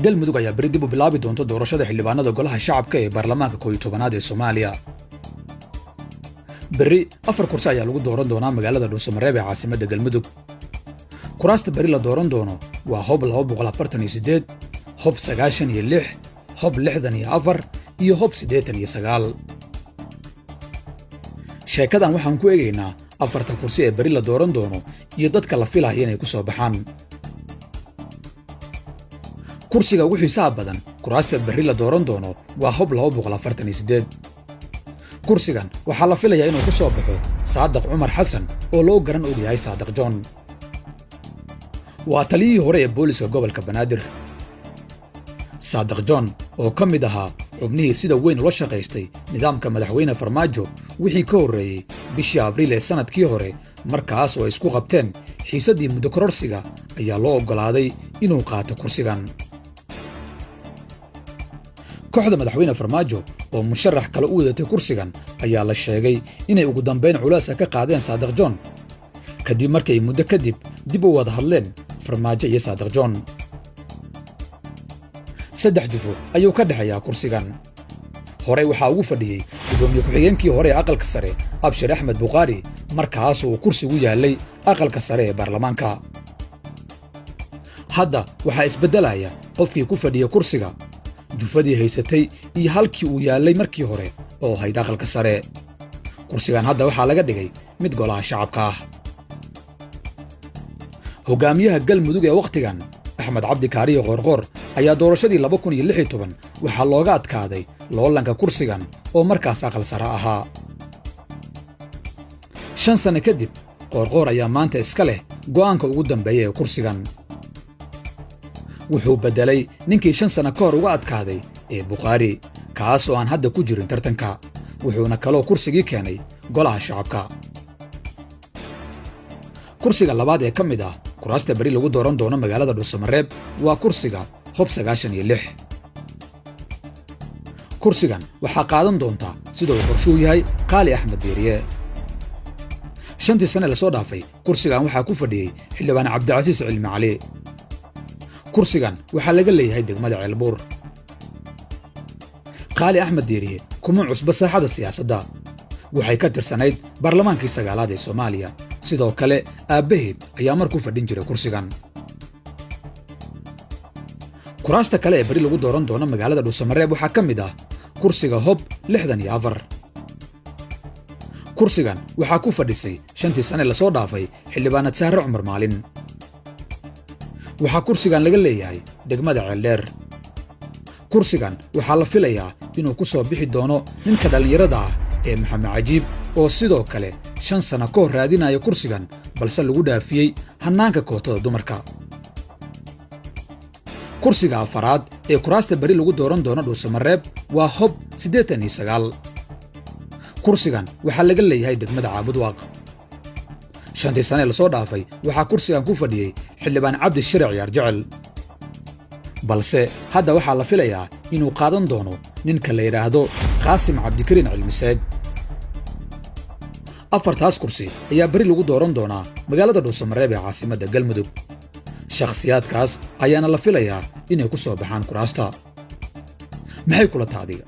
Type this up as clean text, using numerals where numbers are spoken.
galmudug ayaa beri dib u bilaabi doonta doorashada xildhibaanada golaha shacabka ee baarlamaanka 11aad ee Soomaaliya. Beri 4 kursi ayaa lagu dooran doonaa magaalada Dhuusamareeb ee caasimadda Galmudug. Kuraasta beri la dooran doono waa Hob 248, Hob 96, Hob 64 iyo Hob 89. Sheekadan waxaan ku eegaynaa 4 kursi ee beri la dooran doono iyo dadka la filayo inay ku soo baxaan. kursiga ugu xiisaha badan kuraasta beri la dooran doono waa Hob 248. kursigan waxaa la filayaa inuu ku soo baxo Saadiq Cumar Xasan oo loo garan og yahay Saadiq John. waa taliyihii hore ee booliska gobolka Banaadir. Saadiq John oo ka mid ahaa xubnihii sida weyn ula shaqaystay nidaamka madaxweyne Farmaajo wixii ka horreeyay bishii Abriil ee sanadkii hore, markaas oo isku qabteen xiisadii muddo kororsiga ayaa loo ogolaaday inuu qaato kursigan. kooxda madaxweyne Farmaajo oo musharax kale u wadatay kursigan ayaa la sheegay inay ugu dambeyn culays ka qaadeen Saadiq John kadib markay muddo kadib dib u wada hadleen Farmaajo iyo Saadiq John. 3 jifo ayuu ka dhaxayaa kursigan. Hore waxaa ugu fadhiyay gudoomiye ku-xigeenkii hore ee aqalka sare Abshir Axmed Buqaari, markaas oo kursigu yaalay aqalka sare ee baarlamaanka. hadda waxaa isbedelaya qofkii ku fadhiya kursiga, jufadii haysatay iyo halkii uu yaalay markii hore oo ahayd aqalka sare. kursigan hadda waxaa laga dhigay mid golaha shacabka ah. hogaamiyaha Galmudug ee waqtigan Axmed Cabdi Kaariye Qoorqoor ayaa doorashadii 2016 waxaa looga adkaaday loolanka kursigan oo markaas aqal sare ahaa. 5 sano kadib Qoorqoor ayaa maanta iska leh go'aanka ugu dambeeya ee kursigan. wuxuu bedelay ninkii 5 sano ka hor uga adkaaday ee Buqaari, kaas oo aan hadda ku jirin tartanka, wuxuuna kaloo kursigii keenay golaha shacabka. kursiga labaad ee ka mid ah kuraasta beri lagu dooran doono magaalada Dhuusamareeb waa kursiga Hob 96. kursigan waxaa qaadan doonta sidoo uu qorshuu yahay Qaali Axmed Diiriye. 5 sano la soo dhaafay kursigan waxaa ku fadhiyay xildhibaan Cabdicasiis Cilmi Cali. kursigan waxaa laga leeyahay degmada Ceelbuur. Qaali Axmed Diiriye kuma cusba saaxada siyaasadda, waxay ka tirsanayd baarlamaankii 9aad ee Soomaaliya. sidoo kale aabaheed ayaa mar ku fadhin jiray kursigan. kuraasta kale ee beri lagu dooran doono magaalada Dhuusamareeb waxaa ka mid ah kursiga Hob 64. kursigan waxaa ku fadhisay 5 sano la soo dhaafay xildhibaanad Sahre Cumar Maalin. waxaa kursigan laga leeyahay degmada Ceeldheer. kursigan waxaa la filayaa inuu ku soo bixi doono ninka dhalinyarada ah ee Maxamed Cajiib oo sidoo kale 5 sano ka hor raadinaya kursigan balse lagu dhaafiyey hannaanka kootada dumarka. kursiga afaraad ee kuraasta beri lagu dooran doono Dhuusamareeb waa Hob 89. kursigan waxaa laga leeyahay degmada Caabudwaaq. 5 sano la soo dhaafay waxaa kursigan ku fadhiyay xildhibaan Cabdi Shariic Ciyaar Jecel, balse hadda waxaa la filayaa inuu qaadan doono ninka la yiraahdo Qaasim Cabdikariin Cilmiseed. 4 kursi ayaa beri lagu dooran doonaa magaalada Dhuusamareeb ee caasimadda Galmudug. shakhsiyaadkaas ayaana la filayaa inay ku soo baxaan kuraasta. maxay kula taadiga